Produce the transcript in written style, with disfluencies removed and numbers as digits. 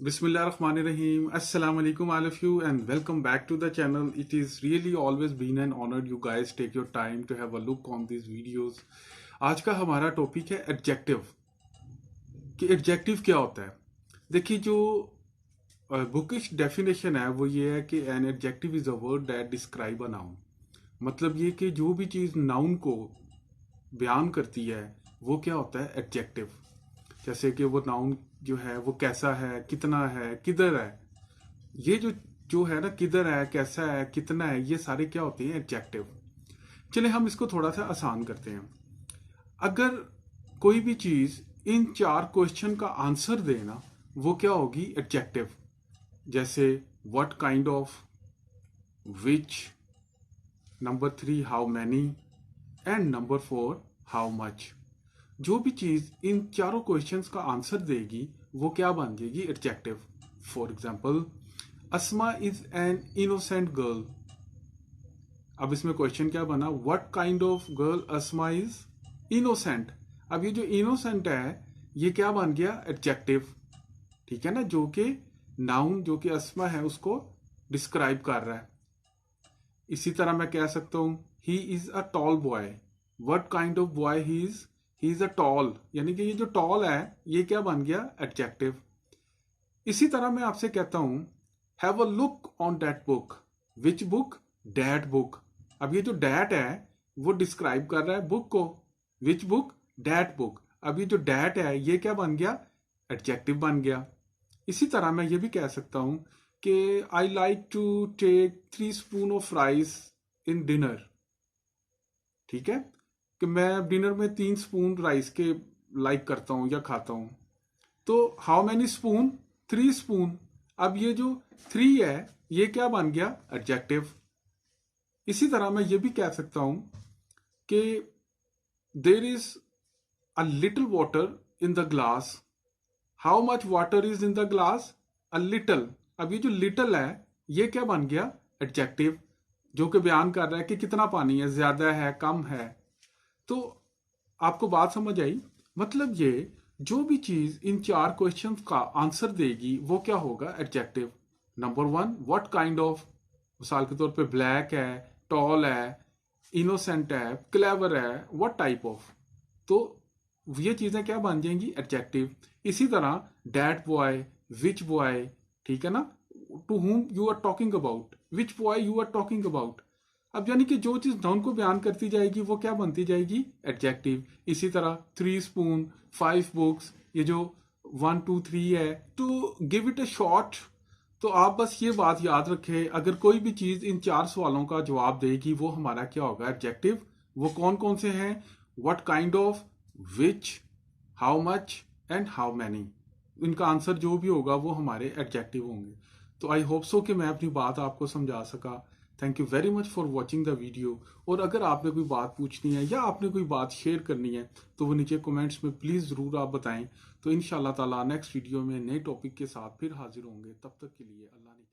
Bismillahirrahmanirrahim. Assalamu alaikum all of you and welcome back to the channel. It is really always been an honor you guys take your time to have a look on these videos. आज का हमारा topic है adjective कि adjective क्या होता है। देखिए जो बुकिश डेफिनेशन है वो ये है कि an adjective is a word that describe a noun. मतलब ये कि जो भी चीज़ नाउन को बयान करती है वो क्या होता है एडजेक्टिव। जैसे कि वो नाउन जो है वो कैसा है, कितना है, किधर है, ये जो जो है ना, किधर है, कैसा है, कितना है, ये सारे क्या होते हैं एडजेक्टिव। चले हम इसको थोड़ा सा आसान करते हैं। अगर कोई भी चीज इन 4 क्वेश्चन का आंसर देना वो क्या होगी एडजेक्टिव। जैसे what kind of, which, number 3 how many and number 4 how much. जो भी चीज इन चारों क्वेश्चंस का आंसर देगी वो क्या बन जाएगी adjective. For example, Asma is an innocent girl. अब इसमें क्वेश्चन क्या बना, what kind of girl Asma is innocent. अब ये जो इनोसेंट है ये क्या बन गया एडजेक्टिव, ठीक है ना, जो कि नाउन जो कि अस्मा है उसको डिस्क्राइब कर रहा है। इसी तरह मैं कह सकता हूं he is a tall boy. What kind of boy he is a tall, यानी कि ये जो टॉल है ये क्या बन गया एडजेक्टिव। इसी तरह मैं आपसे कहता हूं have a look on that book. Which book, that book. अब ये जो डैट है वो डिस्क्राइब कर रहा है बुक को। Which book, that book. अब ये जो डैट है ये क्या बन गया एडजेक्टिव बन गया। इसी तरह मैं ये भी कह सकता हूं कि I like to take 3 spoon of rice in dinner. ठीक है, कि मैं डिनर में 3 स्पून राइस के लाइक करता हूं या खाता हूं। तो हाउ मैनी स्पून, 3 स्पून। अब ये जो 3 है ये क्या बन गया एडजेक्टिव। इसी तरह मैं ये भी कह सकता हूं कि there is a little water in the glass. How much water is in the glass, a little. अब ये जो लिटिल है ये क्या बन गया एडजेक्टिव, जो कि बयान कर रहा है कि कितना पानी है, ज्यादा है, कम है। तो आपको बात समझ आई। मतलब ये जो भी चीज इन 4 क्वेश्चंस का आंसर देगी वो क्या होगा adjective. Number 1 what kind of, मिसाल के तौर पे ब्लैक है, टॉल है, इनोसेंट है, क्लेवर है, व्हाट टाइप ऑफ। तो ये चीजें क्या बन जाएंगी एडजेक्टिव। इसी तरह डैट बॉय, विच बॉय, ठीक है ना, to whom you are talking about, which boy you are talking about. अब यानी कि जो चीज नाउन को बयान करती जाएगी वो क्या बनती जाएगी एडजेक्टिव। इसी तरह 3 स्पून, 5 बुक्स, ये जो 1 2 3 है, तो गिव इट अ शॉर्ट। तो आप बस ये बात याद रखें, अगर कोई भी चीज इन 4 सवालों का जवाब देगी वो हमारा क्या होगा एडजेक्टिव। वो कौन कौन से हैं, what kind of, which, how much and how many. इनका आंसर जो भी होगा वो हमारे एडजेक्टिव होंगे। तो आई होप सो कि मैं अपनी बात आपको समझा सका। Thank you very much for watching the video. और अगर आपने कोई बात पूछनी है या आपने कोई बात शेयर करनी है तो वो नीचे कमेंट्स में प्लीज़ ज़रूर आप बताएं। तो इंशाल्लाह ताला नेक्स्ट वीडियो में नए टॉपिक के साथ फिर हाजिर होंगे। तब तक के लिए अल्लाह ने